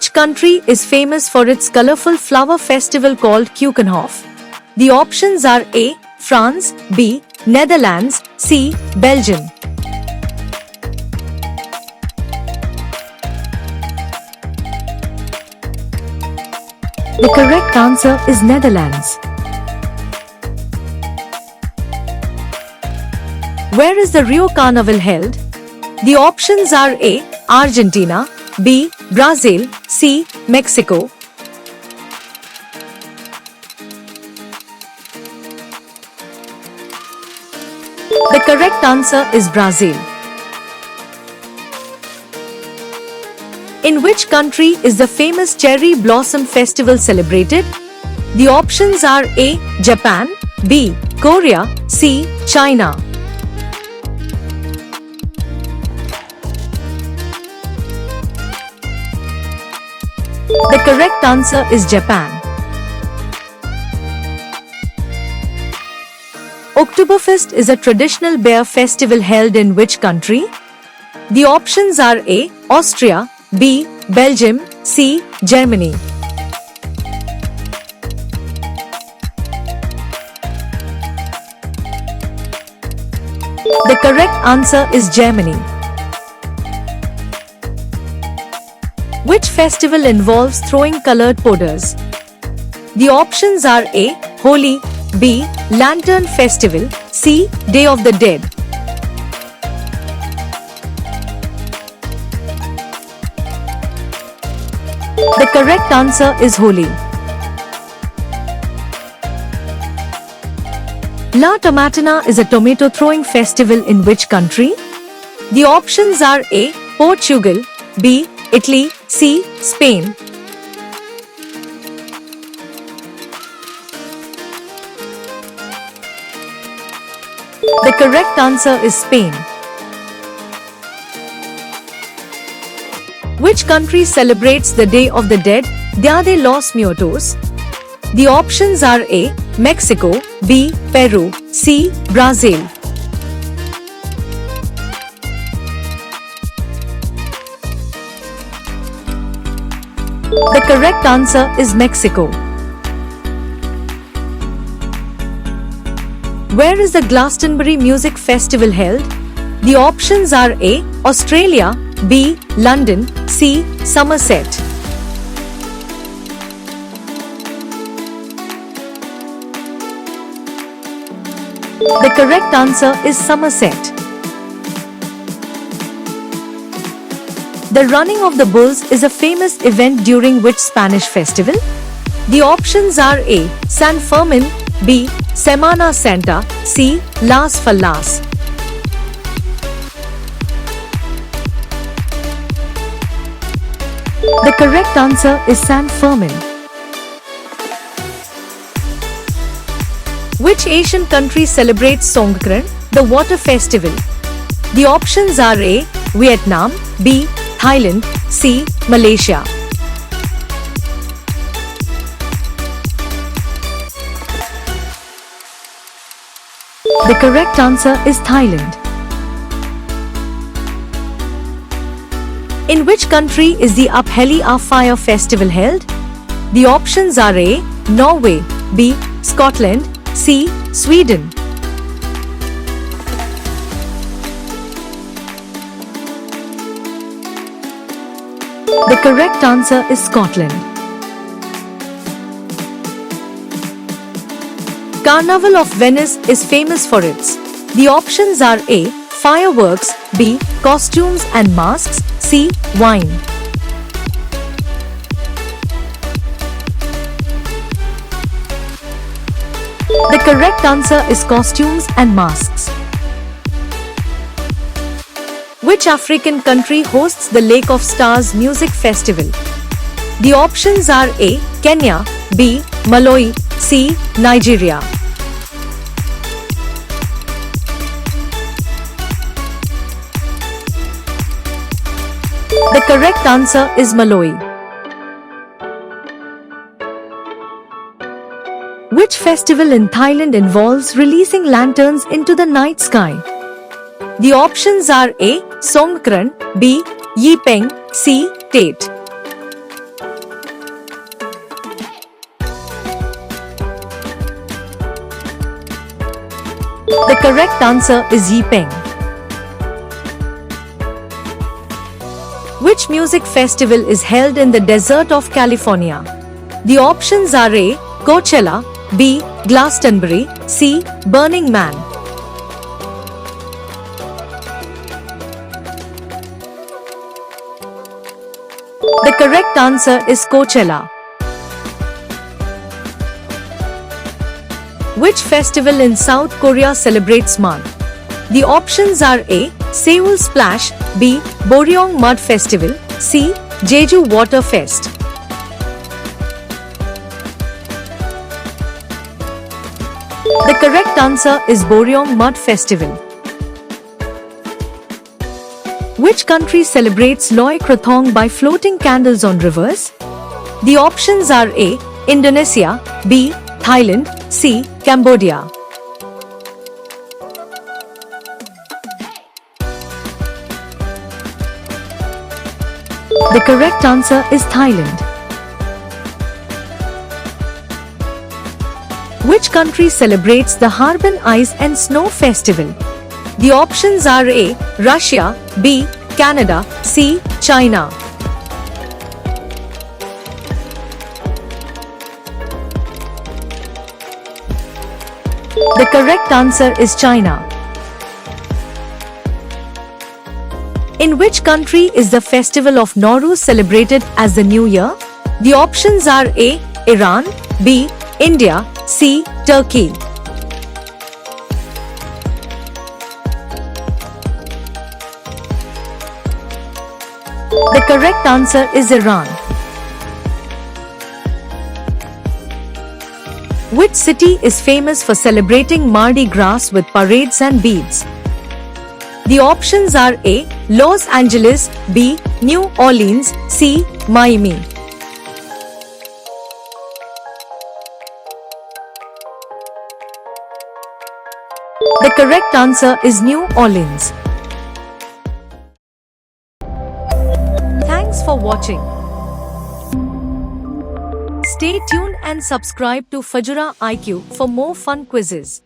Which country is famous for its colorful flower festival called Keukenhof? The options are A. France, B. Netherlands, C. Belgium. The correct answer is Netherlands. Where is the Rio Carnival held? The options are A. Argentina, B. Brazil, C. Mexico. The correct answer is Brazil. In which country is the famous Cherry Blossom Festival celebrated? The options are A. Japan, B. Korea, C. China. The correct answer is Japan. Oktoberfest is a traditional beer festival held in which country? The options are A. Austria, B. Belgium, C. Germany. The correct answer is Germany. Which festival involves throwing colored powders? The options are A. Holi, B. Lantern Festival, C. Day of the Dead. The correct answer is Holi. La Tomatina is a tomato throwing festival in which country? The options are A. Portugal, B. Italy, C. Spain. The correct answer is Spain. Which country celebrates the Day of the Dead, Dia de los Muertos? The options are A. Mexico, B. Peru, C. Brazil. The correct answer is Mexico. Where is the Glastonbury Music Festival held? The options are A. Australia, B. London, C. Somerset. The correct answer is Somerset. The running of the bulls is a famous event during which Spanish festival? The options are A. San Fermin, B. Semana Santa, C. Las Fallas. The correct answer is San Fermin. Which Asian country celebrates Songkran, the water festival? The options are A. Vietnam, B. Thailand, C. Malaysia. The correct answer is Thailand. In which country is the Uphelly Fire Festival held? The options are A. Norway, B. Scotland, C. Sweden. The correct answer is Scotland. Carnival of Venice is famous for its. The options are A. Fireworks, B. Costumes and masks, C. Wine. The correct answer is costumes and masks. Which African country hosts the Lake of Stars Music Festival? The options are A. Kenya, B. Malawi, C. Nigeria. The correct answer is Malawi. Which festival in Thailand involves releasing lanterns into the night sky? The options are A. Songkran, B. Yipeng, C. Tate. correct answer is Yipeng. Which music festival is held in the desert of California? The options are A. Coachella, B. Glastonbury, C. Burning Man. The correct answer is Coachella. Which festival in South Korea celebrates mud? The options are A. Seoul Splash, B. Boryong Mud Festival, C. Jeju Water Fest. The correct answer is Boryong Mud Festival. Which country celebrates Loy Krathong by floating candles on rivers? The options are A. Indonesia, B. Thailand, C. Cambodia. The correct answer is Thailand. Which country celebrates the Harbin Ice and Snow Festival? The options are A. Russia, B. Canada, C. China. The correct answer is China. In which country is the festival of Nowruz celebrated as the New Year? The options are A. Iran, B. India, C. Turkey. The correct answer is Iran. Which city is famous for celebrating Mardi Gras with parades and beads? The options are A. Los Angeles, B. New Orleans, C. Miami. The correct answer is New Orleans. Thanks for watching. Stay tuned and subscribe to Fajura IQ for more fun quizzes.